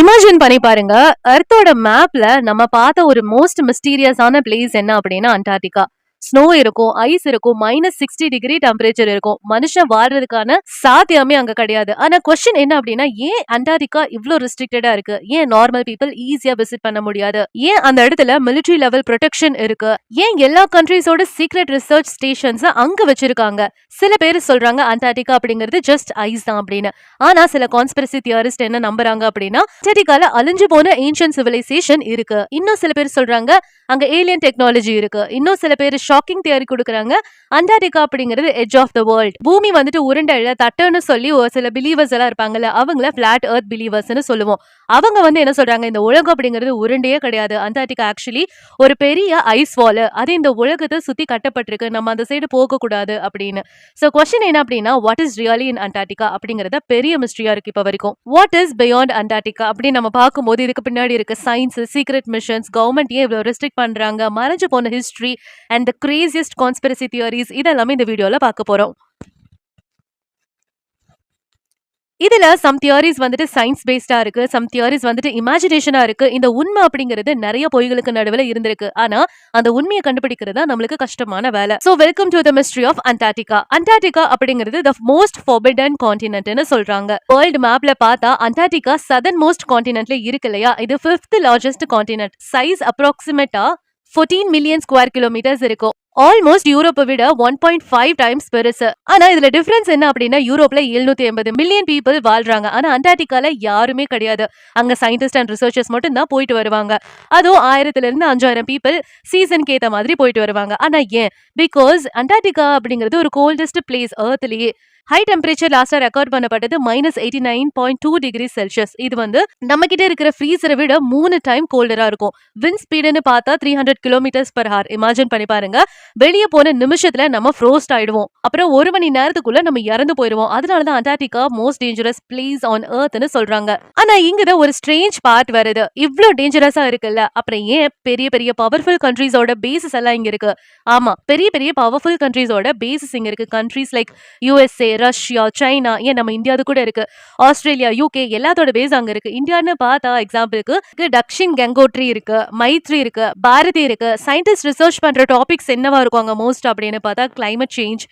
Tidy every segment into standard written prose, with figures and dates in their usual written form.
Imagine பண்ணி பாருங்க, எர்த்தோட மேப்ல நம்ம பார்த்த ஒரு மோஸ்ட் மிஸ்டீரியஸான பிளேஸ் என்ன அப்படின்னா அண்டார்டிகா. ஸ்னோ இருக்கும், ஐஸ் இருக்கும், -60 டிகிரி டெம்பரேச்சர் இருக்கும். மனுஷன் வாழ்றதுக்கான சாத்தியமே அங்க கிடையாது. ஆனா கொஸ்டின் என்ன அப்படின்னா, ஏன் அண்டார்டிகா இவ்ளோ ரெஸ்ட்ரிக்டடா இருக்கு? ஏன் நார்மல் பீப்பிள் ஈஸியா விசிட் பண்ண முடியாது? ஏன் அந்த இடத்துல மிலிட்டரி லெவல் ப்ரொடெக்ஷன் இருக்கு? ஏன் எல்லா கண்ட்ரீஸோட சீக்ரெட் ரிசர்ச் ஸ்டேஷன்ஸ் அங்க வச்சிருக்காங்க? சில பேர் சொல்றாங்க அண்டார்டிகா அப்படிங்கிறது ஜஸ்ட் ஐஸ் தான் அப்படின்னு. ஆனா சில கான்ஸ்பிரசி தியரிஸ்ட் என்ன நம்புறாங்க அப்படின்னா, அண்டார்டிகால அழிஞ்சு போன ஏன்ஷியன்ட் சிவிலைசேஷன் இருக்கு. இன்னும் சில பேர் சொல்றாங்க அங்க ஏலியன் டெக்னாலஜி இருக்கு. இன்னும் சில பேர் ஷாக்கிங் தியரி கொடுக்குறாங்க, அண்டார்டிகா அப்படிங்கிறது எட்ஜ் ஆஃப் த வேர்ல்ட். பூமி வந்துட்டு உருண்டையில தட்டுன்னு சொல்லி ஒரு சில பிலீவர்ஸ் எல்லாம் இருப்பாங்கல்ல, அவங்கள பிளாட் எர்த் பிலீவர்ஸ்னு சொல்லுவோம். அவங்க என்ன சொல்றாங்க, இந்த உலகம் அப்படிங்கிறது உருண்டையே கிடையாது. அண்டார்டிகா ஆக்சுவலி ஒரு பெரிய ஐஸ் வால். அது இந்த உலகத்தை சுத்தி கட்டப்பட்டிருக்கு. நம்ம அந்த சைடு போக கூடாது அப்படின்னு. சோ क्वेश्चन என்ன அப்படின்னா, what is really in Antarctica அப்படிங்கறத பெரிய மிஸ்டரியா இருக்கு இப்ப வரைக்கும். வாட் இஸ் பியாண்ட் அண்டார்டிகா அப்படி நம்ம பார்க்கும்போது இதுக்கு பின்னாடி இருக்க சயின்ஸ், சீக்ரெட் மிஷன்ஸ், கவர்மெண்ட் ஏன் இவ்வளவு ரெஸ்ட்ரிக்ட் பண்றாங்க, மறைஞ்சு போன history and the craziest conspiracy theories, இதெல்லாமே இந்த வீடியோல பார்க்க போறோம். இதுல சம் தியரிஸ் வந்துட்டு சயின்ஸ் பேஸ்டா இருக்கு, சம் தியரிஸ் வந்துட்டு இமேஜினேஷனா இருக்கு. இந்த உண்மை அப்படிங்கிறது நிறைய பொய்களுக்கு நடுவுல இருந்திருக்கு. ஆனா அந்த உண்மையை கண்டுபிடிக்கிறதா நம்மளுக்கு கஷ்டமான வேலை. So welcome to the mystery of Antarctica. Antarctica அப்படிங்கிறது தி மோஸ்ட் ஃபார்பிடன் கான்டினென்ட்னு சொல்றாங்க. வேர்ல்ட் மேப்ல பார்த்தா அண்டார்டிகா சதர்ன் மோஸ்ட் கான்டினென்ட்ல இருக்கு இல்லையா? இது 5th லார்ஜஸ்ட் கான்டினென்ட். சைஸ் அப்ராக்சிமேட்டா 14 மில்லியன் ஸ்கொயர் கிலோமீட்டர்ஸ் இருக்கும். ஆல்மோஸ்ட் யூரோப்பை விட 1.5 டைம்ஸ் பெருசு. ஆனா இதுல டிஃபரன்ஸ் என்ன அப்படின்னா, யூரோப்ல 780 மில்லியன் பீப்புள் வாழ்றாங்க. ஆனா அண்டார்டிகால யாருமே கிடையாது. அங்க சயின்டிஸ்ட் அண்ட் ரிசர்ச்சர்ஸ் மட்டும் தான் போயிட்டு வருவாங்க. அதுவும் 1000 இருந்து 5000 பீப்புள் சீசனுக்கு ஏத்த மாதிரி போயிட்டு வருவாங்க. ஆனா ஏன்? பிகாஸ் அண்டார்டிகா அப்படிங்கிறது ஒரு கோல்டஸ்ட் பிளேஸ் எர்த்லயே. ஹை டெம்பரேச்சர் லாஸ்டா ரெக்கார்ட் பண்ணப்பட்டது -89.2 டிகிரி செல்சியஸ். இது நம்ம கிட்ட இருக்கிற ஃப்ரீசரை விட 3 டைம் கோல்டரா இருக்கும். விண்ட் ஸ்பீடுன்னு பார்த்தா 300 கிலோமீட்டர்ஸ் பர் ஹவர். இமேஜின் பண்ணி பாருங்க, வெளியே போன நிமிஷத்துல நம்ம ஃப்ரோஸ்ட் ஆயிடுவோம். அப்புறம் 1 மணி நேரத்துக்குள்ள நம்ம இறந்து போயிடுவோம். அதனாலதான் Antarctica most dangerous place on எர்த்னு சொல்றாங்க. ஆனா இங்கதான் ஒரு ஸ்ட்ரேஞ்ச் பார்ட் வருது. இவ்ளோ டேஞ்சரஸா இருக்குல்ல, அப்புறம் ஏன் பெரிய பெரிய பவர்ஃபுல் கண்ட்ரீஸோட பேசஸ் எல்லாம் இங்க இருக்கு? ஆமா, பெரிய பெரிய பவர்ஃபுல் கண்ட்ரீஸோட பேசஸ் இங்க இருக்கு. Countries like USA, Russia, China, ஏன் நம்ம இந்தியாவது கூட இருக்கு. ஆஸ்திரேலியா, UK எல்லாத்தோட பேஸ் அங்க இருக்கு. இந்தியான்னு பார்த்தா எக்ஸாம்பிளுக்கு தக்ஷின் கங்கோட்ரி இருக்கு, மைத்ரி இருக்கு, பாரதி இருக்கு. சயின்டிஸ்ட் ரிசர்ச் பண்ற டாபிக்ஸ் என்னவா இருக்கும் அங்க மோஸ்ட் அப்படின்னு பார்த்தா climate change,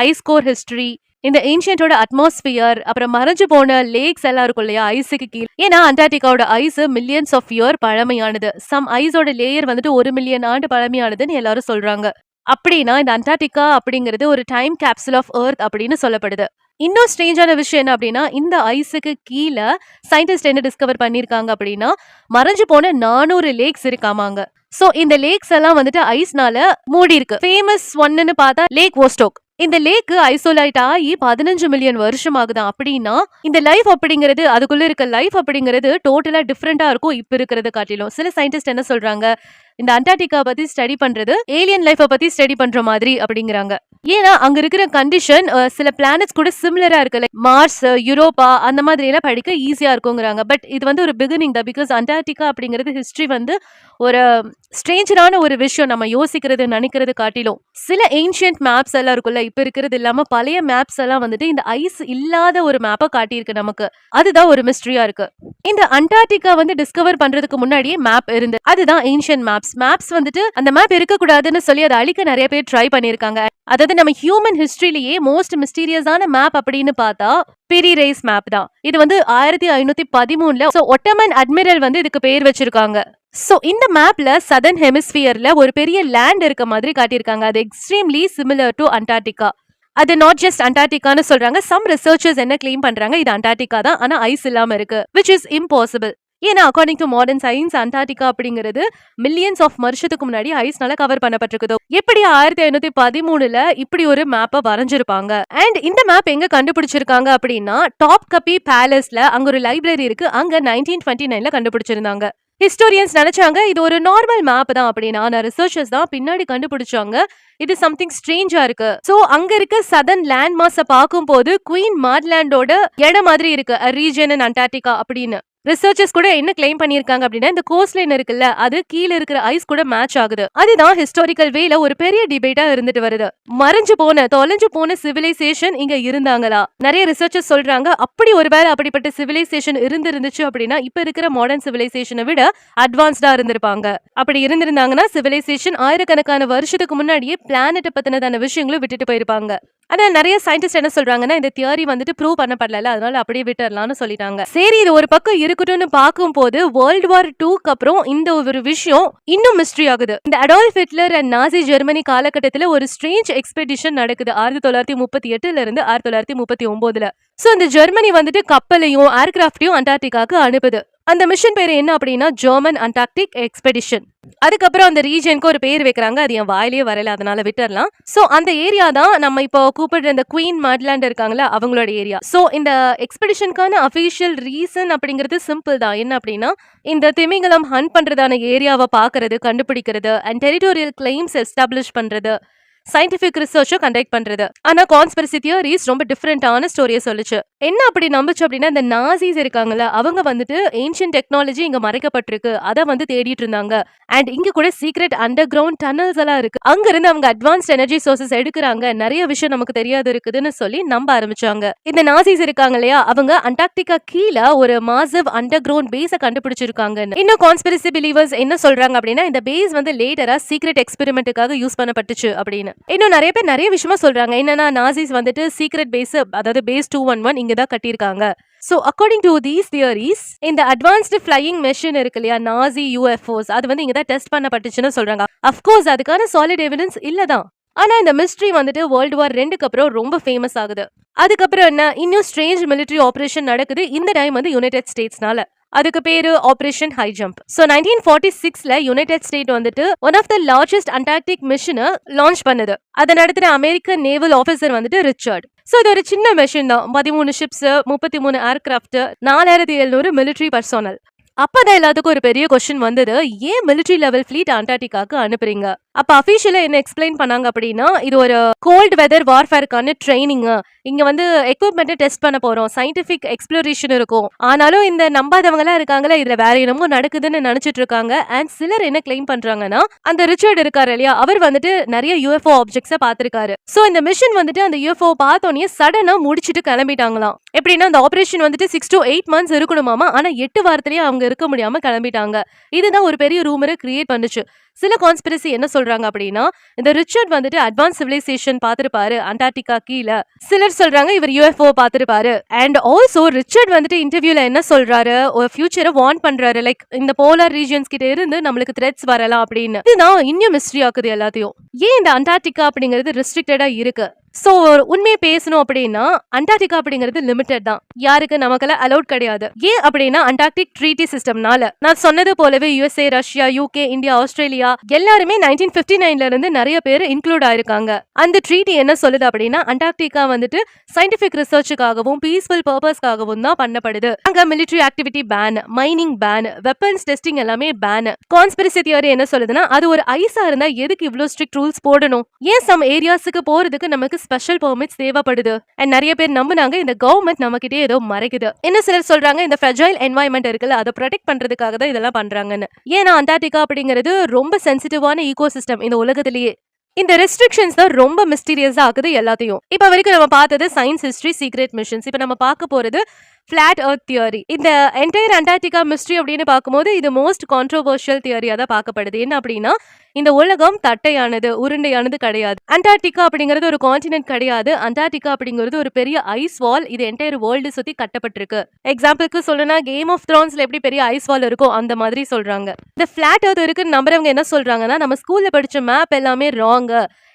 ice core history, இந்த ஏன்ஷியன்டோட அட்மாஸ்பியர், அப்புறம் மறைஞ்சு போன லேக்ஸ் எல்லாம் இருக்கும் இல்லையா ஐஸுக்கு கீழ். ஏன்னா அண்டார்டிகாவோட ஐஸ் மில்லியன்ஸ் ஆஃப் இயர் பழமையானது. சம் ஐஸோட லேயர் 1 மில்லியன் ஆண்டு பழமையானதுன்னு எல்லாரும் சொல்றாங்க. அப்படின்னா இந்த அண்டார்டிகா அப்படிங்கிறது ஒரு டைம் கேப்சூல் ஆஃப் எர்த் அப்படின்னு சொல்லப்படுது. இன்னும் ஸ்ட்ரேஞ்சான விஷயம் என்ன அப்படின்னா, இந்த ஐஸுக்கு கீழே சயின்டிஸ்ட் என்ன டிஸ்கவர் பண்ணிருக்காங்க அப்படின்னா, மறைஞ்சு போன 400 லேக்ஸ் இருக்காமாங்க. சோ இந்த லேக்ஸ் எல்லாம் ஐஸ்னால மூடி இருக்கு. ஃபேமஸ் ஒன்னு பார்த்தா லேக் வோஸ்டோக். இந்த லேக் ஐசோலேட் ஆகி 15 மில்லியன் வருஷம் ஆகுதான். அப்படின்னா இந்த லைஃப் அப்படிங்கிறது, அதுக்குள்ள இருக்க லைஃப் அப்படிங்கிறது டோட்டலா டிஃப்ரெண்டா இருக்கும் இப்ப இருக்கிறத காட்டிலும். சில சயின்டிஸ்ட் என்ன சொல்றாங்க, இந்த அண்டார்டிகா பத்தி ஸ்டடி பண்றது ஏலியன் லைஃப பத்தி ஸ்டடி பண்ற மாதிரி அப்படிங்கிறாங்க. ஏன்னா அங்க இருக்கிற கண்டிஷன் சில பிளானட்ஸ் கூட சிமிலரா இருக்கு. லைக் மார்ஸ், யூரோப்பா அந்த மாதிரி எல்லாம் படிக்க ஈஸியா இருக்குங்கிறாங்க. பட் இது ஒரு பிகினிங் தான். பிகாஸ் அண்டார்டிகா அப்படிங்கிறது ஹிஸ்டரி ஒரு ஸ்ட்ரேஞ்சரான ஒரு விஷயம். நம்ம யோசிக்கிறது நினைக்கிறது காட்டிலும் சில ஏன்ஷியன்ட் மேப்ஸ் எல்லாம் இருக்குல்ல, இப்ப இருக்கிறது இல்லாம பழைய மேப்ஸ் எல்லாம் இந்த ஐஸ் இல்லாத ஒரு மேப்பை காட்டியிருக்கு நமக்கு. அதுதான் ஒரு மிஸ்டரியா இருக்கு. இந்த அண்டார்டிகா டிஸ்கவர் பண்றதுக்கு முன்னாடியே மேப் இருந்து, அதுதான் ஏன்ஷியன்ட் மேப்ஸ் அந்த மேப் இருக்க கூடாதுன்னு சொல்லி அதை அழிக்க நிறைய பேர் ட்ரை பண்ணிருக்காங்க. அதாவது நம்ம ஹியூமன் ஹிஸ்டரியிலேயே மோஸ்ட் மிஸ்டீரியஸான மேப் அப்படின்னு பார்த்தா பிரி ரேஸ் மேப் தான். இது 1513ல ஒட்டமன் அட்மிரல் இதுக்கு பேர் வச்சிருக்காங்க. சோ இந்த மேப்ல சதர்ன் ஹெமிஸ்பியர்ல ஒரு பெரிய லேண்ட் இருக்க மாதிரி காட்டியிருக்காங்க. அது எக்ஸ்ட்ரீம்லி சிமிலர் டு அண்டார்டிகா. அது நாட் ஜஸ்ட் அண்டார்டிகான்னு சொல்றாங்க. சம் ரிசர்ச்சர்ஸ் என்ன கிளைம் பண்றாங்க, இது அண்டார்டிகா தான், ஆனா ஐஸ் இல்லாம இருக்கு, which is impossible. ஏன்னா according to modern science Antarctica அப்படிங்கிறது மில்லியன்ஸ் ஆஃப் வருஷத்துக்கு முன்னாடி ஐஸ்னால கவர் பண்ணப்பட்டிருக்குதோ. எப்படி 1513ல இப்படி ஒரு மேப்பை வரைஞ்சிருப்பாங்க? அண்ட் இந்த மேப் எங்க கண்டுபிடிச்சிருக்காங்க அப்படின்னா, டாப் கப்பி பேலஸ்ல அங்க ஒரு லைப்ரரி இருக்கு. அங்க 1929ல கண்டுபிடிச்சிருந்தாங்க. ஹிஸ்டோரியன்ஸ் நினைச்சாங்க இது ஒரு நார்மல் மேப் தான் அப்படின்னா, ஆனா ரிசர்ச்சர்ஸ் தான் பின்னாடி கண்டுபிடிச்சாங்க இது சம்திங் ஸ்ட்ரேஞ்சா இருக்கு. சோ அங்க இருக்க சதர்ன் லேண்ட் மாஸ பார்க்கும் போது குயின் மார்லாண்டோட இடம் மாதிரி இருக்கு, ரீஜன் இன் அண்டார்டிகா அப்படின்னு. ரிசர்ச்சர்ஸ் கூட என்ன கிளைம் பண்ணிருக்காங்க அப்படின்னா இந்த கோஸ்ட் லைன் இருக்குல்ல அது கீழ இருக்கிற ஐஸ் கூட மேட்ச் ஆகுது. அதுதான் ஹிஸ்டாரிக்கல் வேல ஒரு பெரிய டிபேட்டா இருந்துட்டு வருது. தொலைஞ்சு போன சிவிலைசேஷன் இங்க இருந்தாங்களா? நிறைய ரிசர்ச்சர்ஸ் சொல்றாங்க அப்படி ஒருவேளை அப்படிப்பட்ட சிவிலைசேஷன் இருந்துச்சு அப்படின்னா இப்ப இருக்கிற மாடர்ன் சிவிலைசேஷனை விட அட்வான்ஸ்டா இருந்திருப்பாங்க. அப்படி இருந்திருந்தாங்கன்னா சிவிலைசேஷன் ஆயிரக்கணக்கான வருஷத்துக்கு முன்னாடியே பிளானெட்டை பத்தினதான விஷயங்களும் விட்டுட்டு போயிருப்பாங்க. ஆனா நிறைய சயின்டிஸ்ட் என்ன சொல்றாங்கன்னா இந்த தியரி வந்துட்டு ப்ரூவ் பண்ணப்படல, அதனால அப்படியே விட்டுறலாம்னு சொல்லிட்டாங்க. சரி இது ஒரு பக்கம் இருக்கட்டும்னு பார்க்கும் போது வேர்ல்ட் வார் 2க்கு அப்புறம் இந்த ஒரு விஷயம் இன்னும் மிஸ்ட்ரி ஆகுது. இந்த Adolf Hitler and Nazi Germany காலகட்டத்துல ஒரு ஸ்ட்ரேஞ்ச் எக்ஸ்பெடிஷன் நடக்குது 1938ல இருந்து 1939ல. சோ இந்த ஜெர்மனி வந்துட்டு கப்பலையும் ஏர்கிராப்டையும் அண்டார்டிகாக்கு அனுப்புது. அந்த மிஷன் பேரு என்ன அப்படின்னா ஜெர்மன் அண்டார்டிக் எக்ஸ்பெடிஷன். அதுக்கப்புறம் அந்த ரீஜனுக்கு ஒரு பேர் வைக்கிறாங்க, அது என் வாயிலே வரல அதனால விட்டுறலாம். சோ அந்த ஏரியா தான் நம்ம இப்போ கூப்பிடுற இந்த குவீன் மட்லாண்ட் இருக்காங்களா அவங்களோட ஏரியா. சோ இந்த எக்ஸ்பெடிஷனுக்கான அபிஷியல் ரீசன் அப்படிங்கிறது சிம்பிள் தான். என்ன அப்படின்னா இந்த திமிங்கலம் ஹண்ட் பண்றதான ஏரியாவை பாக்குறது, கண்டுபிடிக்கிறது அண்ட் டெரிட்டோரியல் கிளைம்ஸ் எஸ்டாப்ளிஷ் பண்றது, சயின்டிபிக் ரிசர்ச்சை கண்டக்ட் பண்றது. ஆனா கான்ஸ்பிரசி தியரிஸ் ரொம்ப டிஃபரெண்டான ஸ்டோரியை சொல்லுச்சு. என்ன அப்படி நம்புச்சு அப்படின்னா இந்த நாசிஸ் இருக்காங்கல்ல அவங்க வந்துட்டு ஏன்ஷியன்ட் டெக்னாலஜி இங்க மறைக்கப்பட்டிருக்கு அதை வந்து தேடிட்டு இருந்தாங்க. அண்ட் இங்க கூட சீக்ரெட் அண்டர் கிரவுண்ட் டனல்ஸ் எல்லாம் இருக்கு, அங்க இருந்து அவங்க அட்வான்ஸ்ட் எனர்ஜி சோர்சஸ் எடுக்கிறாங்க, நிறைய விஷயம் நமக்கு தெரியாது இருக்குதுன்னு சொல்லி நம்ப ஆரம்பிச்சாங்க. இந்த நாசிஸ் இருக்காங்க இல்லையா அவங்க அண்டார்டிகா கீழே ஒரு மாசிவ் அண்டர் கிரவுண்ட் பேஸ கண்டுபிடிச்சிருக்காங்க. இன்னும் கான்ஸ்பிரசி பிலீவர்ஸ் என்ன சொல்றாங்க அப்படின்னா இந்த பேஸ் வந்து லேட்டரா சீக்ரெட் எக்ஸ்பெரிமெண்ட்டுக்காக யூஸ் பண்ணப்பட்டுச்சு அப்படின்னு. இன்னும் நிறைய பேர் நிறைய விஷயமா சொல்றாங்க. என்னன்னா நாசிஸ் வந்துட்டு சீக்ரெட் பேஸ் அதாவது பேஸ் 211 இங்கதான் கட்டியிருக்காங்க. So according to these theories இந்த advanced flying machine இருக்கு இல்லையா நாசி UFOs அது வந்து இங்கதான் டெஸ்ட் பண்ணப்பட்டுச்சுன்னு சொல்றாங்க. அஃப்கோர்ஸ் அதுக்கான சாலிட் எவிடன்ஸ் இல்லதான். ஆனா இந்த மிஸ்ட்ரி வந்துட்டு வேர்ல்ட் வார் 2க்கு அப்புறம் ரொம்ப ஃபேமஸ் ஆகுது. அதுக்கப்புறம் என்ன இன்னும் ஸ்ட்ரேஞ்ச் மிலிட்டரி ஆபரேஷன் நடக்குது, இந்த டைம் வந்து யுனைடெட் ஸ்டேட்ஸ்னால. அதுக்கு பேரு ஆபரேஷன் ஹை ஜம்ப். சோ 1946ல யுனைடெட் ஸ்டேட் வந்துட்டு one of the largest Antarctic மிஷனை லான்ச் பண்ணுது. அதை நடத்துற அமெரிக்கன் நேவல் ஆபீசர் வந்துட்டு ரிச்சர்ட். சோ இது ஒரு சின்ன மிஷன் தான், 13 ஷிப்ஸ், 33 ஏர்கிராஃப்ட், 4700 மிலிட்டரி பர்சோனல். அப்பதான் எல்லாத்துக்கும் ஒரு பெரிய கொஸ்டின் வந்தது, ஏன் மிலிட்டரி லெவல் ஃபிளீட் அண்டார்டிகாக்கு அனுப்புறீங்க? அப்ப அபிஷியலா என்ன எக்ஸ்பிளைன் பண்ணாங்க அப்படின்னா இது ஒரு கோல்ட் வெதர் வார்ஃபேருக்கான ட்ரைனிங், இங்க வந்து எக்யூப்மெண்ட் டெஸ்ட் பண்ண போறோம், சயின்டிபிக் எக்ஸ்ப்ளோரேஷன் இருக்கும். ஆனாலும் இந்த நம்பாதவங்க எல்லாம் இருக்காங்களா இதுல வேற என்னமோ நடக்குதுன்னு நினைச்சிட்டு இருக்காங்க. அண்ட் சிலர் என்ன கிளைம் பண்றாங்கன்னா அந்த ரிச்சர்ட் இருக்காரு இல்லையா அவர் வந்துட்டு நிறைய UFO ஆப்ஜெக்ட்ஸ பாத்திருக்காரு. சோ இந்த மிஷன் வந்துட்டு அந்த UFO பார்த்தோன்னே சடனா முடிச்சிட்டு கிளம்பிட்டாங்களாம். எப்படின்னா அந்த ஆபரேஷன் வந்துட்டு 6 to 8 months இருக்கணுமாமா, ஆனா 8 வாரத்திலேயே அவங்க இருக்க முடியாம கிளம்பிட்டாங்க. இதுதான் ஒரு பெரிய ரூமரை கிரியேட் பண்ணுச்சு. சில கான்ஸ்பிரசி என்ன சொல்றாங்க அப்படின்னா இந்த ரிச்சர்ட் வந்துட்டு அட்வான்ஸ் சிவிலைசேஷன் பாத்திருப்பாரு அண்டார்டிகா கீழே. சிலர் சொல்றாங்க இவர் UFO பாத்திருப்பாரு. அண்ட் ஆல்சோ ரிச்சர்ட் வந்துட்டு இன்டர்வியூல என்ன சொல்றாரு, ஒரு ஃபியூச்சரை வார்ன் பண்றாரு, லைக் இந்த போலார் ரீஜியன்ஸ் கிட்ட இருந்து நம்மளுக்கு த்ரெட்ஸ் வரலாம் அப்படின்னு. இதுதான் இன்னும் மிஸ்ட்ரி ஆக்குது எல்லாத்தையும். ஏன் இந்த அண்டார்டிகா அப்படிங்கிறது ரெஸ்ட்ரிக்டடா இருக்கு? சோ உண்மையை பேசணும் அப்படின்னா அண்டார்டிகா அப்படிங்கிறது லிமிடெட் தான், யாருக்கு நமக்கெல்லாம் அலௌட் கிடையாது. ஏன் அப்படின்னா அண்டார்டிக் ட்ரீட்டி சிஸ்டம்னால. நான் சொன்னது போலவே USA, Russia, UK, India, Australia எல்லாருமே 1959ல இருந்து நிறைய பேர் இன்க்ளூட் ஆயிருக்காங்க. அந்த ட்ரீட்டி என்ன சொல்லுது அப்படின்னா அண்டார்டிகா வந்துட்டு சயின்டிபிக் ரிசர்ச்சுக்காகவும் பீஸ்ஃபுல் பர்பஸ்க்காகவும் தான் பண்ணப்படுது. அங்க military activity ban, mining ban, weapons testing எல்லாமே பேன். கான்ஸ்பிரசி தியரி என்ன சொல்லுதுன்னா அது ஒரு ஐஸா இருந்தா எதுக்கு இவ்வளவு ஸ்ட்ரிக்ட் ரூல்ஸ் போடணும், ஏன் சம் ஏரியாஸுக்கு போறதுக்கு நமக்கு ஸ்பெஷல் பெர்மிட்ஸ் தேவைப்படுது. அண்ட் நிறைய பேர் நம்புனாங்க இந்த கவர்மெண்ட் நம்ம கிட்டே ஏதோ மறைக்குது. என்ன சிலர் சொல்றாங்க இந்த ஃப்ரெஜைல் என்வாயன்மெண்ட் இருக்குல்ல அதை ப்ரொடெக்ட் பண்றதுக்காக தான் இதெல்லாம் பண்றாங்கன்னு. ஏன்னா அண்டார்டிகா அப்படிங்கிறது ரொம்ப சென்சிட்டிவான ஈகோசிஸ்டம் இந்த உலகத்திலேயே. இந்த ரெஸ்ட்ரிக்ஷன்ஸ் தான் ரொம்ப மிஸ்டீரியஸா ஆகுது எல்லாத்தையும். இப்ப வரைக்கும் நம்ம பார்த்தது சயின்ஸ், ஹிஸ்டரி, சீக்ரெட் மிஷன்ஸ். இப்ப நம்ம பார்க்க போறது ஃபிளாட் எர்த் தியரி. இந்த என்டையர் அண்டார்டிகா மிஸ்ட்ரி அப்படின்னு பார்க்கும்போது இது மோஸ்ட் கான்ட்ரோவர்ஷியல் தியரியா தான் பார்க்கப்படுது. என்ன அப்படின்னா இந்த உலகம் தட்டையானது, உருண்டையானது கிடையாது. அண்டார்டிகா அப்படிங்கிறது ஒரு கான்டினென்ட் கிடையாது. அண்டார்டிகா அப்படிங்கிறது ஒரு பெரிய ஐஸ் வால், இது என்டையர் வேர்ல்டு சுத்தி கட்டப்பட்டிருக்கு. எக்ஸாம்பிளுக்கு சொல்லணும்னா கேம் ஆஃப் த்ரோன்ஸ்ல எப்படி பெரிய ஐஸ் வால் இருக்கோ அந்த மாதிரி சொல்றாங்க. இந்த ஃபிளாட் எர்த் இருக்குன்னு நம்புறவங்க என்ன சொல்றாங்கன்னா நம்ம ஸ்கூல்ல படிச்ச மேப் எல்லாமே ராங்,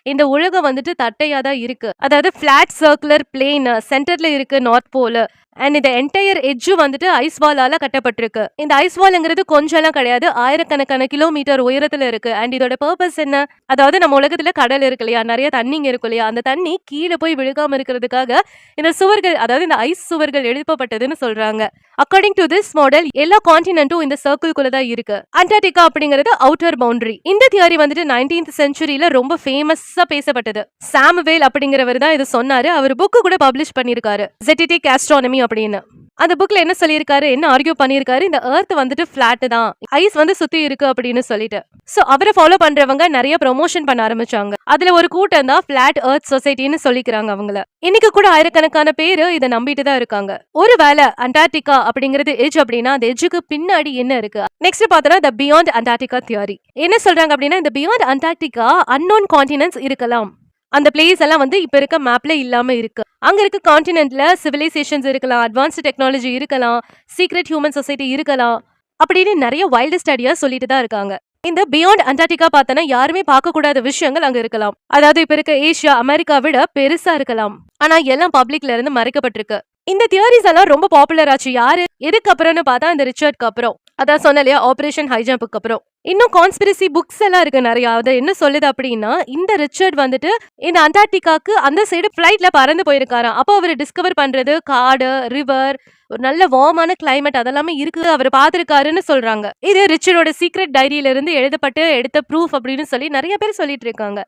இந்த உலகம் வந்துட்டு தட்டையா தான் இருக்கு, அதாவது பிளாட் சர்க்குலர் பிளேன், சென்டர்ல இருக்கு நார்த் போல். அண்ட் இந்த என்டையர் எட்ஜு வந்துட்டு ஐஸ் வாலால கட்டப்பட்டிருக்கு. இந்த ஐஸ் வால்ங்கிறது கொஞ்சம் எல்லாம் கிடையாது, ஆயிரக்கணக்கான கிலோமீட்டர் உயரத்துல இருக்கு. அண்ட் இதோட பர்பஸ் என்ன, அதாவது நம்ம உலகத்துல கடல் இருக்கு இல்லையா, நிறைய தண்ணிங்க இருக்கு இல்லையா, அந்த தண்ணி கீழே போய் விழுகாம இருக்கிறதுக்காக இந்த சுவர்கள், அதாவது இந்த ஐஸ் சுவர்கள் எழுப்பப்பட்டதுன்னு சொல்றாங்க. அக்கார்டிங் டு திஸ் மாடல் எல்லா கான்டினென்ட்டும் இந்த சர்க்கிள்குள்ள தான் இருக்கு. அண்டார்டிகா அப்படிங்கிறது அவுட்டர் பவுண்டரி. இந்த தியரி வந்துட்டு 19th centuryல ரொம்ப ஃபேமஸா பேசப்பட்டது. சாமுவேல் அப்படிங்கிறவர் தான் இது சொன்னாரு. அவர் புக்கு கூட பப்ளிஷ் பண்ணிருக்காரு, ஜெட்டிடிக் ஆஸ்ட்ரானமி அப்படின்னு. அந்த புக்ல என்ன சொல்லியிருக்காரு, என்ன ஆர்கியூ பண்ணியிருக்காரு, இந்த எர்த் வந்துட்டு ஃபிளாட் தான், ஐஸ் வந்து சுத்தி இருக்கு அப்படின்னு சொல்லிட்டு. சோ அவரை ஃபாலோ பண்றவங்க நிறைய ப்ரொமோஷன் பண்ண ஆரம்பிச்சாங்க. அதுல ஒரு கூட்டம் தான் பிளாட் எர்த் சொசைட்டின்னு சொல்லிக்கிறாங்க அவங்கள. இன்னைக்கு கூட ஆயிரக்கணக்கான பேரு இதை நம்பிட்டு தான் இருக்காங்க. ஒருவேளை அண்டார்டிகா அப்படிங்கிறது எட்ஜ் அப்படின்னா அந்த எட்ஜுக்கு பின்னாடி என்ன இருக்கு? நெக்ஸ்ட் பார்த்தோம்னா த பியாண்ட் அண்டார்டிகா தியரி. என்ன சொல்றாங்க அப்படின்னா, இந்த பியாண்ட் அண்டார்டிகா அன்னோன் கான்டினென்ட்ஸ் இருக்கலாம். அந்த பிளேஸ் எல்லாம் வந்து இப்ப இருக்க மேப்ல இல்லாம இருக்கு. அங்க இருக்க கான்டினென்ட்ல சிவிலைசேஷன்ஸ் இருக்கலாம், அட்வான்ஸ்டு டெக்னாலஜி இருக்கலாம், சீக்ரெட் ஹியூமன் சொசைட்டி இருக்கலாம் அப்படின்னு நிறைய வைல்டஸ்ட் ஐடியா சொல்லிட்டு தான் இருக்காங்க. இந்த பியாண்ட் அண்டார்டிகா பார்த்தனா யாருமே பார்க்க கூடாத விஷயங்கள் அங்க இருக்கலாம். அதாவது இப்ப இருக்க ஏசியா, அமெரிக்கா விட பெருசா இருக்கலாம். ஆனா எல்லாம் பப்ளிக்ல இருந்து மறைக்கப்பட்டிருக்கு. இந்த தியரிஸ் எல்லாம் ரொம்ப பாப்புலர் ஆச்சு. யாரு எதுக்கு அப்புறம்னு பார்த்தா இந்த ரிச்சர்ட்க்கு அப்புறம். அதான் சொன்ன இல்லையா, ஆபரேஷன் ஹைஜம்புக்கு அப்புறம். இன்னும் கான்ஸ்பிரசி புக்ஸ் எல்லாம் இருக்கு நிறைய. அது என்ன சொல்லுது அப்படின்னா, இந்த ரிச்சர்ட் வந்துட்டு இந்த அண்டார்டிகாக்கு அந்த சைடு பிளைட்ல பறந்து போயிருக்காராம். அப்போ அவர் டிஸ்கவர் பண்றது காடு, ரிவர், ஒரு நல்ல வார்மான கிளைமேட் அதெல்லாமே இருக்கு அவர் பார்த்திருக்காருன்னு சொல்றாங்க. இது ரிச்சர்டோட சீக்ரெட் டைரியில இருந்து எழுதப்பட்டு எடுத்த ப்ரூஃப் அப்படின்னு சொல்லி நிறைய பேர் சொல்லிட்டு இருக்காங்க.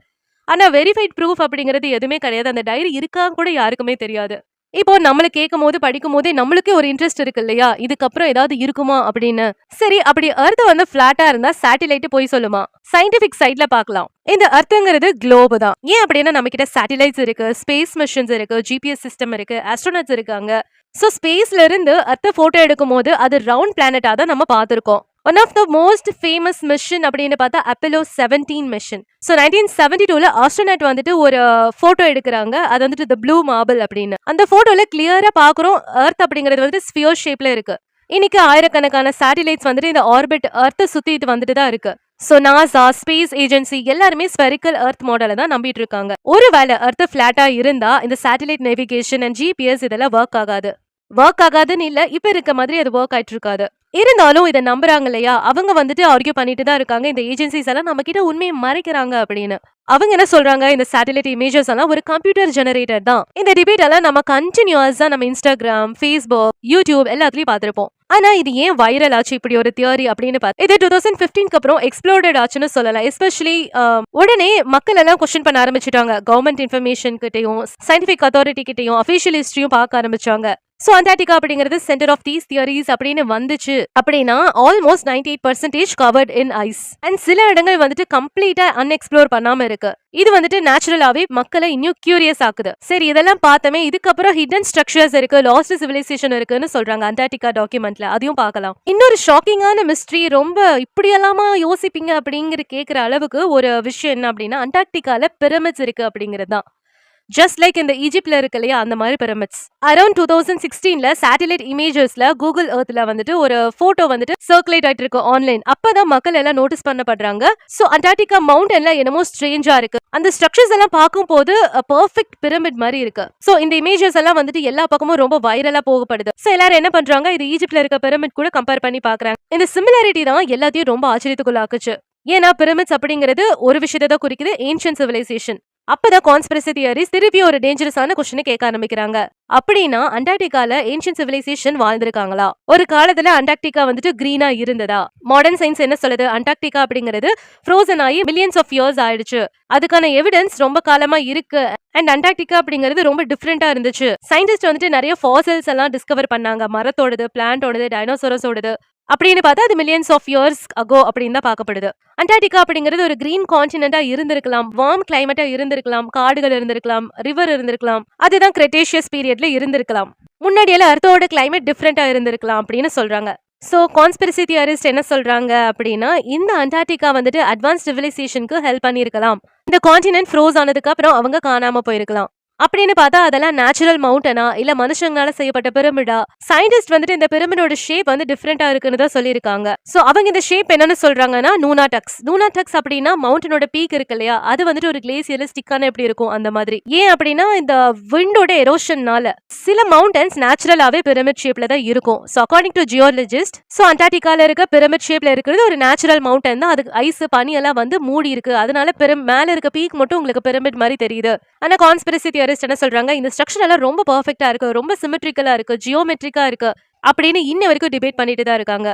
ஆனா வெரிஃபைட் ப்ரூஃப் அப்படிங்கிறது எதுவுமே கிடையாது. அந்த டைரி இருக்கா கூட யாருக்குமே தெரியாது. இப்போ நம்மள கேட்கும் போது படிக்கும் போதே நம்மளுக்கே ஒரு இன்ட்ரெஸ்ட் இருக்கு இல்லையா, இதுக்கப்புறம் ஏதாவது இருக்குமா அப்படின்னு. சரி, அப்படி எர்த் வந்து பிளாட்டா இருந்தா சேட்டிலைட் போய் சொல்லுமா? சயின்டிபிக் சைட்ல பார்க்கலாம். இந்த எர்த்ங்கிறது குளோப் தான். ஏன் அப்படின்னா நம்ம கிட்ட சேட்டிலைட்ஸ் இருக்கு, ஸ்பேஸ் மிஷன்ஸ் இருக்கு, ஜிபிஎஸ் சிஸ்டம் இருக்கு, ஆஸ்ட்ரோனட்ஸ் இருக்காங்க. சோ ஸ்பேஸ்ல இருந்து எர்த்த போட்டோ எடுக்கும் போது அது ரவுண்ட் பிளானட்டா தான் நம்ம பார்த்திருக்கோம். One of the most famous mission அப்படின்னு பார்த்தா அப்போலோ 17 மிஷன். ஸோ 1972ல ஆஸ்ட்ரோனட் வந்துட்டு ஒரு போட்டோ எடுக்கிறாங்க. அது வந்துட்டு த ப்ளூ மார்பிள் அப்படின்னு. அந்த போட்டோல கிளியரா பாக்குறோம் எர்த் அப்படிங்கிறது வந்து ஸ்பியர் ஷேப்ல இருக்கு. இன்னைக்கு ஆயிரக்கணக்கான சேட்டிலைட்ஸ் வந்துட்டு இந்த ஆர்பிட் எர்த்தை சுத்திட்டு வந்துட்டு தான் இருக்கு. சோ நாசா, ஸ்பேஸ் ஏஜென்சி எல்லாருமே ஸ்பெரிக்கல் எர்த் மாடலை தான் நம்பிட்டு இருக்காங்க. ஒருவேளை எர்த் பிளாட்டா இருந்தா இந்த சேட்டிலைட் நேவிகேஷன் அண்ட் ஜிபிஎஸ் இதெல்லாம் ஒர்க் ஆகாதுன்னு இல்ல, இப்ப இருக்க மாதிரி அது ஒர்க் ஆயிட்டு இருக்காது. இருந்தாலும் இதை நம்புறாங்க இல்லையா, அவங்க வந்துட்டு ஆர்கியூ பண்ணிட்டு தான் இருக்காங்க. இந்த ஏஜென்சிஸ் எல்லாம் நம்ம கிட்ட உண்மையை மறைக்கிறாங்க அப்படின்னு. அவங்க என்ன சொல்றாங்க, இந்த சேட்டலைட் இமேஜஸ் எல்லாம் ஒரு கம்ப்யூட்டர் ஜெனரேட்டர் தான். இந்த டிபேட் எல்லாம் நம்ம கண்டினியூஸா நம்ம இன்ஸ்டாகிராம், ஃபேஸ்புக், யூடியூப் எல்லாத்துலயும் பார்த்திருப்போம். ஆனா இது ஏன் வைரல் ஆச்சு இப்படி ஒரு தியரி அப்படின்னு பார்த்து, இது 2015க்கு அப்புறம் எக்ஸ்ப்ளோர்டட் ஆச்சுன்னு சொல்லலாம். எஸ்பெஷலி உடனே மக்கள் எல்லாம் கொஸ்டின் பண்ண ஆரம்பிச்சுட்டாங்க. கவர்மெண்ட் இன்ஃபர்மேஷன் கிட்டையும், சயின்டிபிக் அத்தாரிட்டி கிட்டையும், அபிஷியல் ஹிஸ்டரியும் பார்க்க ஆரம்பிச்சாங்க. சோ அண்டார்டிகா அப்படிங்கிறது சென்டர் ஆஃப் தீஸ் தியரிஸ் அப்படின்னு வந்துச்சு அப்படின்னா almost 98% covered in ice. And சில இடங்கள் வந்துட்டு கம்ப்ளீட்டா அன்எக்ஸ்ப்ளோர் பண்ணாம இருக்கு. இது வந்துட்டு நேச்சுரலாவே மக்களை இன்னும் கியூரியஸ் ஆக்குது. சரி, இதெல்லாம் பார்த்தமே, இதுக்கப்புறம் ஹிடன் ஸ்ட்ரக்சர்ஸ் இருக்கு, லாஸ்ட் சிவிலைசேஷன் இருக்குன்னு சொல்றாங்க அண்டார்டிகா டாக்குமெண்ட்ல. அதையும் பார்க்கலாம். இன்னொரு ஷாக்கிங்கான மிஸ்ட்ரி, ரொம்ப இப்படியெல்லாமா யோசிப்பீங்க அப்படிங்கிற கேட்கிற அளவுக்கு ஒரு விஷயம் என்ன அப்படின்னா, அண்டார்டிகால பிரமிட்ஸ் இருக்கு அப்படிங்கிறது தான். ஜஸ்ட் லைக் இந்த ஈஜிப்ட்ல இருக்கு இல்லையா, அந்த மாதிரி பிரமிட்ஸ். அரௌண்ட் 2016ல சேட்டலைட் இமேஜஸ்ல கூகுள் எர்த்ல வந்துட்டு ஒரு போட்டோ வந்துட்டு சர்க்குலேட் ஆயிட்டு இருக்கு ஆன்லைன். அப்பதான் மக்கள் எல்லாம் நோட்டீஸ் பண்ணப்படுறாங்க. சோ அண்டார்டிகா மவுண்டன்ல என்னமோ ஸ்ட்ரேஞ்சா இருக்கு. அந்த ஸ்ட்ரக்சர்ஸ் எல்லாம் பார்க்கும் போது பெர்ஃபெக்ட் பிரமிட் மாதிரி இருக்கு. சோ இந்த இமேஜஸ் எல்லாம் வந்துட்டு எல்லா பக்கமும் ரொம்ப வைரலா போகப்படுது. சோ எல்லாரும் என்ன பண்றாங்க, இது ஈஜிப்ட்ல இருக்க பிரமிட் கூட கம்பேர் பண்ணி பாக்குறாங்க. இந்த சிமிலாரிட்டி தான் எல்லாத்தையும் ரொம்ப ஆச்சரியத்துக்குள்ளாக்குச்சு. ஏன்னா பிரமிட்ஸ் அப்படிங்கிறது ஒரு விஷயத்தை தான் குறிக்குது, ஏன்ஷியன்ட் சிவிலைசேஷன். அப்பதான் கான்ஸ்பிரசி தியரிஸ் திருப்பி ஒரு டேஞ்சரஸான கொஸ்டினை கேட்க ஆரம்பிக்கிறாங்க. அப்படின்னா அண்டார்டிகால ஏன்ஷியன்ட் சிவிலைசேஷன் வாழ்ந்திருக்காங்களா? ஒரு காலத்துல அண்டார்டிகா வந்துட்டு கிரீனா இருந்ததா? மாடர்ன் சயின்ஸ் என்ன சொல்லுது, அண்டார்டிகா அப்படிங்கிறது ஃப்ரோசன் ஆகி மில்லியன்ஸ் ஆஃப் இயர்ஸ் ஆயிடுச்சு. அதுக்கான எவிடன்ஸ் ரொம்ப காலமா இருக்கு. அண்ட் அண்டார்டிகா அப்படிங்கிறது ரொம்ப டிஃப்ரெண்டா இருந்துச்சு. சயின்டிஸ்ட் வந்துட்டு நிறைய ஃபாசில்ஸ் எல்லாம் டிஸ்கவர் பண்ணாங்க. மரத்தோடது, பிளான்டோடது, டைனோசரஸோடது அப்படின்னு பார்த்தா அது மில்லியன்ஸ் ஆஃப் இயர்ஸ் அகோ அப்படின்னு தான் பார்க்கப்படுது. அண்டார்டிகா அப்படிங்கிறது ஒரு கிரீன் கான்டினென்டா இருந்திருக்கலாம், வார்ம் கிளைமேட்டா இருந்திருக்கலாம், காடுகள் இருந்திருக்கலாம், ரிவர் இருந்திருக்கலாம். அதுதான் கிரெட்டேஷியஸ் பீரியட்ல இருந்திருக்கலாம். முன்னாடியில அர்த்தோட கிளைமேட் டிஃப்ரெண்டா இருந்திருக்கலாம் அப்படின்னு சொல்றாங்க. சோ கான்ஸ்பிரசி தியரிஸ்ட் என்ன சொல்றாங்க அப்படின்னா, இந்த அண்டார்டிகா வந்துட்டு அட்வான்ஸ் சிவிலைசேஷனுக்கு ஹெல்ப் பண்ணிருக்கலாம். இந்த கான்டினென்ட் ஃப்ரோஸ் ஆனதுக்கு அப்புறம் அவங்க காணாம போயிருக்கலாம். அப்படின்னு பார்த்தா அதெல்லாம் நேச்சுரல் மவுண்டனா இல்ல மனுஷங்களால செய்யப்பட்ட பிரமிடா? சயின்டிஸ்ட் வந்துட்டு இந்த பிரமிடோட ஷேப் வந்து டிஃப்ரெண்டா இருக்குன்னு தான் சொல்லியிருக்காங்க. சோ அவங்க இந்த ஷேப் என்னன்னு சொல்றாங்கன்னா நூனாடக்ஸ் அப்படின்னா மவுண்டனோட பீக் இருக்கு இல்லையா, அது வந்துட்டு ஒரு கிளேசியர்ல ஸ்டிக்கான எப்படி இருக்கும் அந்த மாதிரி. ஏன் அப்படின்னா இந்த விண்டோட எரோஷன்னால சில மவுண்டன்ஸ் நேச்சுரலாவே பிரமிட் ஷேப்ல தான் இருக்கும். சோ அக்கார்டிங் டு ஜியோலஜிஸ்ட், சோ அண்டார்டிகால இருக்க பிரமிட் ஷேப்ல இருக்கிறது ஒரு நேச்சுரல் மவுண்டன் தான். அதுக்கு ஐஸ், பனி எல்லாம் வந்து மூடி இருக்கு. அதனால மேல இருக்க பீக் மட்டும் உங்களுக்கு பிரமிட் மாதிரி தெரியுது. ஆனா கான்ஸ்பிரசி தியரிஸ்ட் என்ன சொல்றாங்க, இந்த ஸ்ட்ரக்சர் எல்லாம் ரொம்ப பெர்ஃபெக்ட்டா இருக்கு, ரொம்ப சிமெட்ரிக்கலா இருக்கு, ஜியோமெட்ரிக்கா இருக்கு அப்படின்னு இன்ன வரைக்கும் டிபேட் பண்ணிட்டு தான் இருக்காங்க.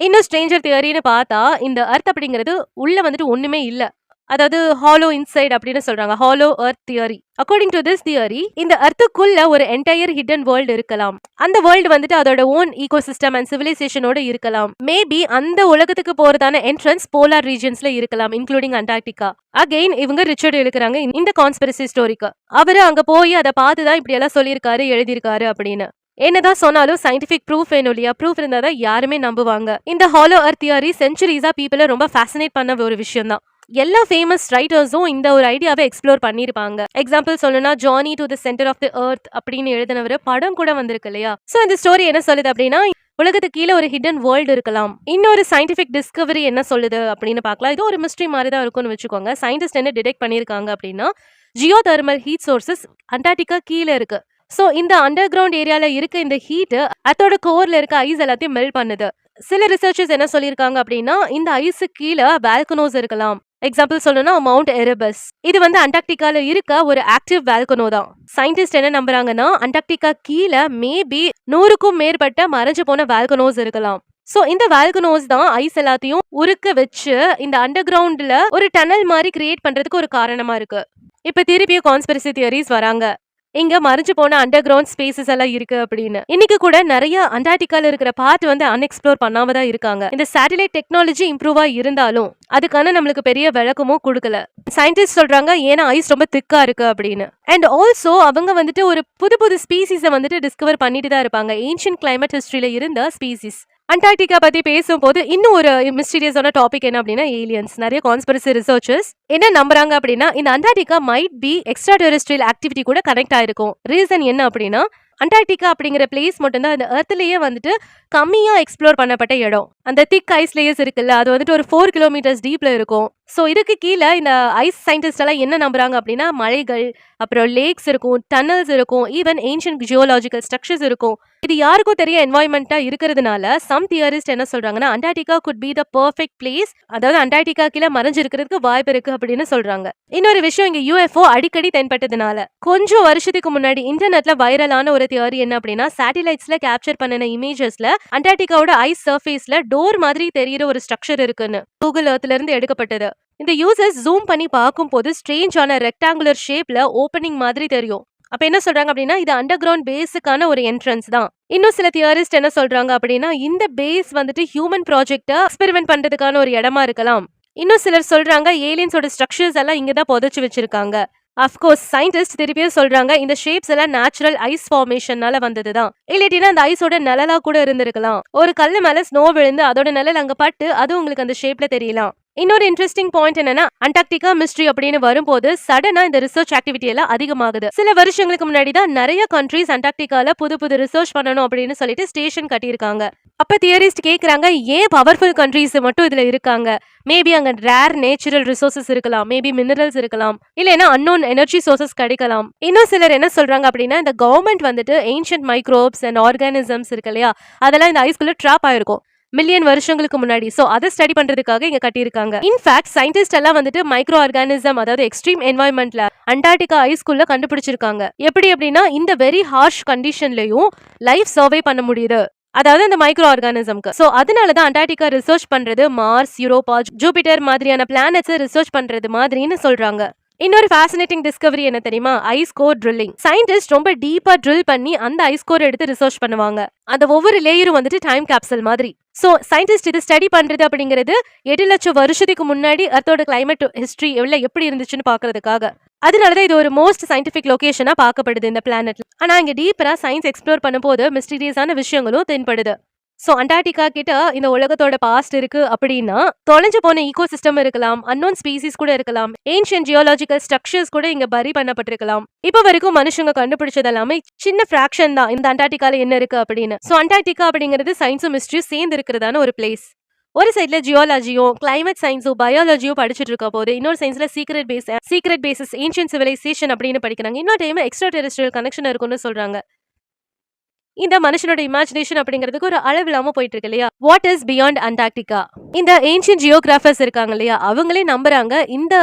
இன்னும் ஸ்ட்ரேஞ்சர் தியரின்னு பார்த்தா, இந்த எர்த் அப்படிங்கிறது உள்ள வந்துட்டு ஒண்ணுமே இல்ல. அதாவது ஹாலோ இன்சைட் அப்படின்னு சொல்றாங்க. Hollow earth theory. According to this theory, இந்த எர்த்துக்குள்ள ஒரு என்டையர் ஹிடன் வேர்ல்டு இருக்கலாம். அந்த வேர்ல்டு வந்துட்டு அதோட ஓன் ஈகோசிஸ்டம் அண்ட் சிவிலைசேஷனோட இருக்கலாம். மேபி அந்த உலகத்துக்கு போறதான என்ட்ரன்ஸ் போலார் ரீஜன்ஸ்ல இருக்கலாம், இன்க்ளூடிங் அண்டார்டிகா. அகைன் இவங்க ரிச்சர்ட் எழுக்கிறாங்க இந்த கான்ஸ்பிரசி ஸ்டோரிக்கு. அவரு அங்க போய் அதை பார்த்துதான் இப்படி எல்லாம் சொல்லியிருக்காரு, எழுதியிருக்காரு அப்படின்னு. என்னதான் சொன்னாலும் சயின்டிபிக் ப்ரூஃப் வேணும் இல்லையா? ப்ரூஃப் இருந்தாதான் யாருமே நம்புவாங்க. இந்த ஹாலோ எர்த் தியரி சென்ச்சுரிஸா பீப்புளை ரொம்ப ஃபேசினேட் பண்ண ஒரு விஷயம் தான். எல்லா ஃபேமஸ் ரைட்டர்ஸும் இந்த ஒரு ஐடியாவை எக்ஸ்ப்ளோர் பண்ணிருப்பாங்க. எக்ஸாம்பிள் சொல்லணும்னா journey to the centre of the earth அப்படின்னு எழுதினவர் படம் கூட வந்திருக்கு இல்லையா? சோ இந்த ஸ்டோரி என்ன சொல்லுது அப்படின்னா, உலகத்துக்கு கீழே ஒரு ஹிடன் வேர்ல்டு இருக்கலாம். இன்னொரு சயின்டிபிக் டிஸ்கவரி என்ன சொல்லுது அப்படின்னு பார்க்கலாம். இது ஒரு மிஸ்ட்ரி மாதிரி தான் இருக்கும்னு வச்சுக்கோங்க. சயின்டிஸ்ட் என்ன டிடெக்ட் பண்ணிருக்காங்க அப்படின்னா, Jio thermal heat sources Antarctica கீழே இருக்கு. சோ இந்த அண்டர் கிரவுண்ட் ஏரியால இருக்க இந்த ஹீட் அதோட கோர்ல இருக்க ஐஸ் எல்லாத்தையும் மெல்ட் பண்ணுது. சில ரிசர்ச்சர்ஸ் என்ன சொல்லியிருக்காங்க அப்படின்னா, இந்த ஐஸு கீழே வால்கனோஸ் இருக்கலாம். எக்ஸாம்பிள் சொல்லணும்னா மவுண்ட் எரபஸ். இது வந்து அண்டார்டிகால இருக்க ஒரு ஆக்டிவ் வால்கனோ தான். சயின்டிஸ்ட் என்ன நம்புறாங்கன்னா, அண்டார்டிகா கீழே மேபி 100க்கும் மேற்பட்ட மறைஞ்சு போன வால்கனோஸ் இருக்கலாம். சோ இந்த வால்கனோஸ் தான் ஐஸ் எல்லாத்தையும் உருக்க வச்சு இந்த அண்டர் கிரவுண்ட்ல ஒரு டனல் மாதிரி கிரியேட் பண்றதுக்கு ஒரு காரணமா இருக்கு. இப்ப திருப்பியும் கான்ஸ்பிரசி தியரிஸ் வராங்க. இங்க மறைஞ்சு போன அண்டர் கிரவுண்ட் ஸ்பேசஸ் எல்லாம் இருக்கு அப்படின்னு. இன்னைக்கு கூட நிறைய அண்டார்டிகால இருக்கிற பார்ட் வந்து அன்எக்ஸ்ப்ளோர் பண்ணாம தான் இருக்காங்க. இந்த சேட்டலைட் டெக்னாலஜி இம்ப்ரூவா இருந்தாலும் அதுக்கான நம்மளுக்கு பெரிய விளக்கமும் கொடுக்கல. சயின்டிஸ்ட் சொல்றாங்க ஏன்னா ஐஸ் ரொம்ப திக்கா இருக்கு அப்படின்னு. அண்ட் ஆல்சோ அவங்க வந்துட்டு ஒரு புது புது ஸ்பீசிஸை வந்துட்டு டிஸ்கவர் பண்ணிட்டு தான் இருப்பாங்க. ஏன்ஷியன்ட் கிளைமேட் ஹிஸ்டரியில இருந்த ஸ்பீசிஸ். அண்டார்டிகா பத்தி பேசும்போது இன்னும் ஒரு மிஸ்டீரியஸான டாபிக் என்ன அப்படின்னா ஏலியன்ஸ். நிறைய கான்ஸ்பிரசி ரிசர்ச்சர்ஸ் என்ன நம்புறாங்க அப்படின்னா, இந்த Antarctica might be extra terrestrial activity கூட கனெக்ட் ஆயிருக்கும். ரீசன் என்ன அப்படின்னா, அண்டார்டிகா அப்படிங்கிற பிளேஸ் மட்டும்தான் அந்த எர்த்லயே வந்துட்டு கம்மியா எக்ஸ்ப்ளோர் பண்ணப்பட்ட இடம். அந்த திக் ஐஸ் லேயர்ஸ் இருக்குல்ல, அது வந்துட்டு ஒரு 4 கிலோமீட்டர்ஸ் டீப்ல இருக்கும். சோ இதுக்கு கீழே இந்த ஐஸ் சயின்டிஸ்ட் எல்லாம் என்ன நம்புறாங்க அப்படின்னா, மலைகள், அப்புறம் லேக்ஸ் இருக்கும், டனல்ஸ் இருக்கும், ஈவன் ஏன்ஷியன்ட் ஜியோலாஜிக்கல் ஸ்ட்ரக்சர்ஸ் இருக்கும். இது யாருக்கும் தெரிய என்வாயன்மெண்டா இருக்கிறதுனால சம் தியரிஸ்ட் என்ன சொல்றாங்கன்னா, Antarctica could be the perfect place. அதாவது அண்டார்டிகா கீழே மறைஞ்சிருக்கிறதுக்கு வாய்ப்பு இருக்கு அப்படின்னு சொல்றாங்க. இன்னொரு விஷயம், இங்க யூஎஃப்ஓ அடிக்கடி தென்பட்டதுனால கொஞ்சம் வருஷத்துக்கு முன்னாடி இன்டர்நெட்ல வைரலான ஒரு தியரி என்ன அப்படின்னா, சேட்டலைட்ஸ்ல கேப்சர் பண்ணின இமேஜஸ்ல அண்டார்டிகாவோட ஐஸ் சர்ஃபேஸ்ல டோர் மாதிரி தெரியுற ஒரு ஸ்ட்ரக்சர் இருக்குன்னு கூகுள் எர்த்ல இருந்து எடுக்கப்பட்டது. இந்த யூசர்ஸ் ஜூம் பண்ணி பார்க்கும்போது ஸ்ட்ரேஞ்சான ரெக்டாங்குலர் ஷேப்ல ஓப்பனிங் மாதிரி தெரியும். அப்ப என்ன சொல்றாங்க அப்படின்னா, இது அண்டர் கிரவுண்ட் பேஸுக்கான ஒரு என்ட்ரன்ஸ் தான். இன்னும் சில தியரிஸ்ட் என்ன சொல்றாங்க அப்படின்னா, இந்த பேஸ் வந்துட்டு ஹியூமன் ப்ராஜெக்ட எக்ஸ்பெரிமெண்ட் பண்றதுக்கான ஒரு இடமா இருக்கலாம். இன்னும் சிலர் சொல்றாங்க ஏலியன்ஸோட ஸ்ட்ரக்சர்ஸ் எல்லாம் இங்கதான் புதைச்சு வச்சிருக்காங்க. அஃப்கோர்ஸ் சயின்டிஸ்ட் திருப்பியும் சொல்றாங்க இந்த ஷேப்ஸ் எல்லாம் நேச்சுரல் ஐஸ் ஃபார்மேஷனால வந்ததுதான். இல்லாட்டினா அந்த ஐஸோட நிழலா கூட இருந்திருக்கலாம். ஒரு கல்லு மேல ஸ்னோ விழுந்து அதோட நிழல் அங்க பட்டு அது உங்களுக்கு அந்த ஷேப்ல தெரியலாம். இன்னொரு இன்ட்ரெஸ்டிங் பாயிண்ட் என்னன்னா, அண்டார்டிகா மிஸ்ட்ரி அப்படின்னு வரும்போது சடனா இந்த ரிசர்ச் ஆக்டிவிட்டி எல்லாம் அதிகமாகுது. சில வருஷங்களுக்கு முன்னாடி தான் நிறைய கண்ட்ரீஸ் அண்டார்டிகால புது புது ரிசர்ச் பண்ணணும் அப்படின்னு சொல்லிட்டு ஸ்டேஷன் கட்டியிருக்காங்க. அப்ப தியரிஸ்ட் கேக்குறாங்க, ஏன் பவர்ஃபுல் கண்ட்ரீஸ் மட்டும் இதுல இருக்காங்க? மேபி அங்க ரேர் நேச்சுரல் ரிசோர்சஸ் இருக்கலாம், மேபி மினரல்ஸ் இருக்கலாம், இல்லைன்னா அன்னோன் எனர்ஜி சோர்சஸ் கிடைக்கலாம். இன்னும் சிலர் என்ன சொல்றாங்க அப்படின்னா, இந்த கவர்மெண்ட் வந்துட்டு ஏன்ஷியன்ட் மைக்ரோப்ஸ் அண்ட் ஆர்கானிசம்ஸ் இருக்கு இல்லையா, அதெல்லாம் இந்த ஐஸ்குள்ள ட்ராப் ஆயிருக்கும் மில்லியன் வருஷங்களுக்கு முன்னாடி. சோ அதை ஸ்டடி பண்றதுக்காக இங்க கட்டியிருக்காங்க. இன்ஃபேக்ட் சயின்டிஸ்ட் எல்லாம் வந்துட்டு மைக்ரோ ஆர்கானிசம், அதாவது எக்ஸ்ட்ரீம் என்வாயன்மெண்ட்ல அண்டார்டிகா ஐஸ்குள்ள கண்டுபிடிச்சிருக்காங்க. எப்படி அப்படின்னா, இந்த வெரி ஹார்ஷ் கண்டிஷன்லயும் லைஃப் சர்வே பண்ண முடியுது, அதாவது இந்த மைக்ரோ ஆர்கானிசம்க்கு. சோ அதனாலதான் அண்டார்டிகா ரிசர்ச் பண்றது மார்ஸ், யூரோப்பா, ஜூபிட்டர் மாதிரியான பிளானட்ஸ் ரிசர்ச் பண்றது மாதிரின்னு சொல்றாங்க. இன்னொரு ஃபேசினேட்டிங் டிஸ்கவரி என்ன தெரியுமா? Ice core drilling. சயின்டிஸ்ட் ரொம்ப டீப்பா ட்ரில் பண்ணி அந்த ஐஸ் கோர் எடுத்து ரிசர்ச் பண்ணுவாங்க. அந்த ஒவ்வொரு லேயரும் வந்துட்டு டைம் கேப்சல் மாதிரி. சோ சயின்டிஸ்ட் இது ஸ்டடி பண்றது அப்படிங்கிறது 8 லட்சம் வருஷத்துக்கு முன்னாடி அர்த்தோட கிளைமேட் ஹிஸ்டரி எப்படி இருந்துச்சுன்னு பாக்குறதுக்காக. அதனாலதான் இது ஒரு மோஸ்ட் சயின்டிபிக் லொகேஷனா பார்க்கப்படுது இந்த பிளானட்ல. ஆனா இங்க டீப்பரா சயின்ஸ் எக்ஸ்ப்ளோர் பண்ணும்போது மிஸ்டீரியஸான விஷயங்களும் தென்படுது. சோ அண்டார்டிகா கிட்ட இந்த உலகத்தோட பாஸ்ட் இருக்கு அப்படின்னா, தொலைஞ்சு போன ஈகோ சிஸ்டம் இருக்கலாம், அன்னோன் ஸ்பீசிஸ் கூட இருக்கலாம், ஏன்ஷியன்ட் ஜியோலாஜிக்கல் ஸ்ட்ரக்சர்ஸ் கூட இங்க பரி பண்ணப்பட்டிருக்கலாம். இப்ப வரைக்கும் மனுஷங்க கண்டுபிடிச்சது எல்லாமே சின்ன ஃபிராக்ஷன் தான் இந்த அண்டார்டிகால என்ன இருக்கு அப்படின்னு. சோ அண்டார்டிகா அப்படிங்கிறது சயின்ஸும் மிஸ்ட்ரியும் சேர்ந்து இருக்கிறதான ஒரு பிளேஸ். ஒரு சைட்ல ஜியோலாஜியும் கிளைமேட் சயின்ஸும் பயாலஜியும் படிச்சுட்டு இருக்க போது, இன்னொரு சயின்ஸ்ல சீக்ரெட் பேசஸ் ஏன்ஷியன்ட் சிவிலைசேஷன் அப்படின்னு படிக்கிறாங்க. இன்னொரு டைம் எக்ஸ்ட்ரா டெரெஸ்ட்ரியல் கனெக்ஷன் இருக்குன்னு சொல்றாங்க. இந்த மனுஷனோட இமேஜினேஷன் அப்படிங்கிறதுக்கு ஒரு அளவு இல்லாம போயிட்டு இருக்கு இல்லையா? What is beyond Antarctica? இந்த ஏன்ஷியன்ட் ஜியோகிராஃபர்ஸ் இருக்காங்க இல்லையா, அவங்களே நம்புறாங்க இந்த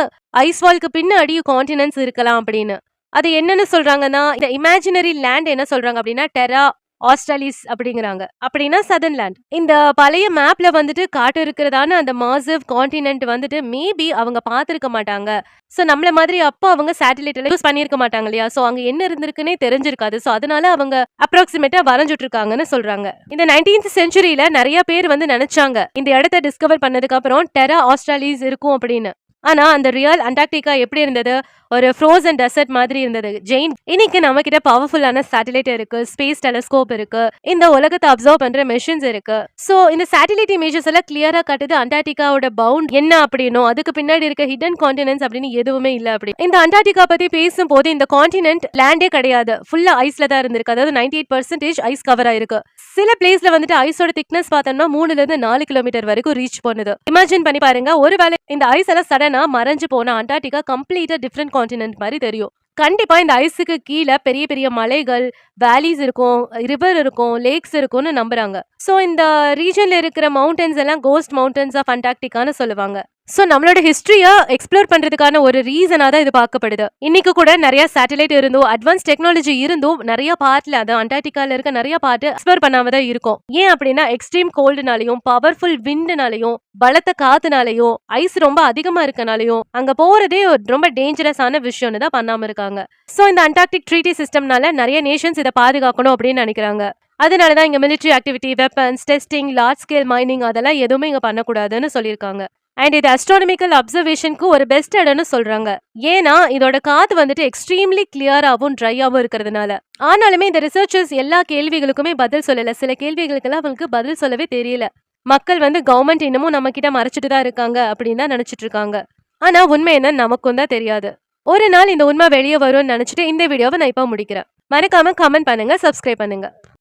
ஐஸ்வால்க்கு பின்னாடி கான்டினென்ட்ஸ் இருக்கலாம் அப்படின்னு. அது என்னன்னு சொல்றாங்கன்னா, இந்த இமேஜினரி லேண்ட் என்ன சொல்றாங்க அப்படின்னா டெரா ஆஸ்ட்ராலிஸ் அப்படிங்கிறாங்க. அப்படின்னா சதர்ன்லேண்ட். இந்த பழைய மேப்ல வந்துட்டு காட்டு இருக்கிறதான அந்த மாசிவ் கான்டினென்ட் வந்துட்டு மேபி அவங்க பார்த்திருக்க மாட்டாங்க. சோ நம்மள மாதிரி அப்போ அவங்க சேட்டலைட் எல்லாம் யூஸ் பண்ணியிருக்க மாட்டாங்க இல்லையா? சோ அங்க என்ன இருந்திருக்குன்னே தெரிஞ்சிருக்காது. சோ அதனால அவங்க அப்ராக்சிமேட்டா வரைஞ்சுட்டு இருக்காங்கன்னு சொல்றாங்க. இந்த 19th செஞ்சுரியில நிறைய பேர் வந்து நினைச்சாங்க இந்த இடத்த டிஸ்கவர் பண்ணதுக்கு அப்புறம் டெரா ஆஸ்ட்ராலிஸ் இருக்கும் அப்படின்னு. ஆனா அந்த ரியல் அண்டார்டிகா எப்படி இருந்தது? ஒரு ஃப்ரோசன் டெசர்ட் மாதிரி இருந்தது. ஜெயின், இன்னைக்கு நம்ம கிட்ட பவர்ஃபுல்லான சேட்டலைட் இருக்கு, ஸ்பேஸ் டெலஸ்கோப் இருக்கு, இந்த உலகத்தை அப்சர்வ் பண்ற மெஷின்ஸ் இருக்கு. சோ இந்த சேட்டலைட் இமேஜஸ் எல்லாம் கிளியரா காட்டுது அண்டார்டிகாவோட பவுண்ட் என்ன அப்படின்னும், அதுக்கு பின்னாடி இருக்க ஹிடன் கான்டினென்ட்ஸ் அப்படின்னு எதுவுமே இல்ல அப்படி. இந்த அண்டார்டிகா பத்தி பேசும்போது இந்த கான்டினென்ட் லேண்டே கிடையாது, ஃபுல்லா ஐஸ்ல தான் இருந்திருக்கு. அதாவது 98% ஐஸ் கவர் ஆயிருக்கு. சில பிளேஸ்ல வந்துட்டு ஐஸோட திக்னஸ் பார்த்தோம்னா 3ல இருந்து 4 கிலோமீட்டர் வரைக்கும் ரீச் பண்ணுது. இமேஜின் பண்ணி பாருங்க, ஒருவேளை இந்த ஐஸ் எல்லாம் சடனா மறைஞ்சு போன அண்டார்டிகா கம்ப்ளீட்டா டிஃபரெண்ட் கான்டினென்ட் மாதிரி தெரியும். கண்டிப்பா இந்த ஐஸுக்கு கீழே பெரிய பெரிய மலைகள், வேலிஸ் இருக்கும், ரிவர் இருக்கும், லேக்ஸ் இருக்கும்னு நம்புறாங்க. சோ இந்த ரீஜன்ல இருக்கிற மவுண்டன்ஸ் எல்லாம் கோஸ்ட் மவுண்டன்ஸ் ஆஃப் அண்டார்டிகான்னு சொல்லுவாங்க. சோ நம்மளோட ஹிஸ்டரிய எக்ஸ்ப்ளோர் பண்றதுக்கான ஒரு ரீசனா தான் இது பார்க்கப்படுது. இன்னைக்கு கூட நிறைய சேட்டலைட் இருந்தும் அட்வான்ஸ் டெக்னாலஜி இருந்தும் நிறைய பார்ட்ல அது அண்டார்டிகால இருக்க நிறைய பார்ட் எக்ஸ்ப்ளோர் பண்ணாம தான் இருக்கும். ஏன் அப்படின்னா எக்ஸ்ட்ரீம் கோல்டுனாலையும் பவர்ஃபுல் விண்ட்னாலையும் பலத்த காத்துனாலையும் ஐஸ் ரொம்ப அதிகமா இருக்கனாலையும் அங்க போறதே ரொம்ப டேஞ்சரஸான விஷயம்னு தான் பண்ணாம இருக்காங்க. சோ இந்த அண்டார்டிக் ட்ரீட்டி சிஸ்டம்னால நிறைய நேஷன்ஸ் இதை பாதுகாக்கணும் அப்படின்னு நினைக்கிறாங்க. அதனாலதான் இங்க military activity, weapons testing, large scale mining அதெல்லாம் எதுவுமே இங்க பண்ணக்கூடாதுன்னு சொல்லியிருக்காங்க. அண்ட் இது அஸ்ட்ரானமிக்கல் அப்சர்வேஷனுக்கு ஒரு பெஸ்ட் இடம்னு சொல்றாங்க. ஏன்னா இதோட காத்து வந்துட்டு எக்ஸ்ட்ரீம்லி கிளியராகவும் ட்ரையாகவும் இருக்கிறதுனால. ஆனாலுமே இந்த ரிசர்ச்சர்ஸ் எல்லா கேள்விகளுக்குமே பதில் சொல்லல. சில கேள்விகளுக்கெல்லாம் அவங்களுக்கு பதில் சொல்லவே தெரியல. மக்கள் வந்து கவர்மெண்ட் இன்னமும் நம்ம கிட்ட மறைச்சிட்டு தான் இருக்காங்க அப்படின்னு தான் நினைச்சிட்டு இருக்காங்க. ஆனா உண்மை என்ன நமக்கும் தான் தெரியாது. ஒரு நாள் இந்த உண்மை வெளியே வரும்னு நினைச்சிட்டு இந்த வீடியோவை நான் இப்ப முடிக்கிறேன். மறக்காம கமெண்ட் பண்ணுங்க, சப்ஸ்கிரைப் பண்ணுங்க.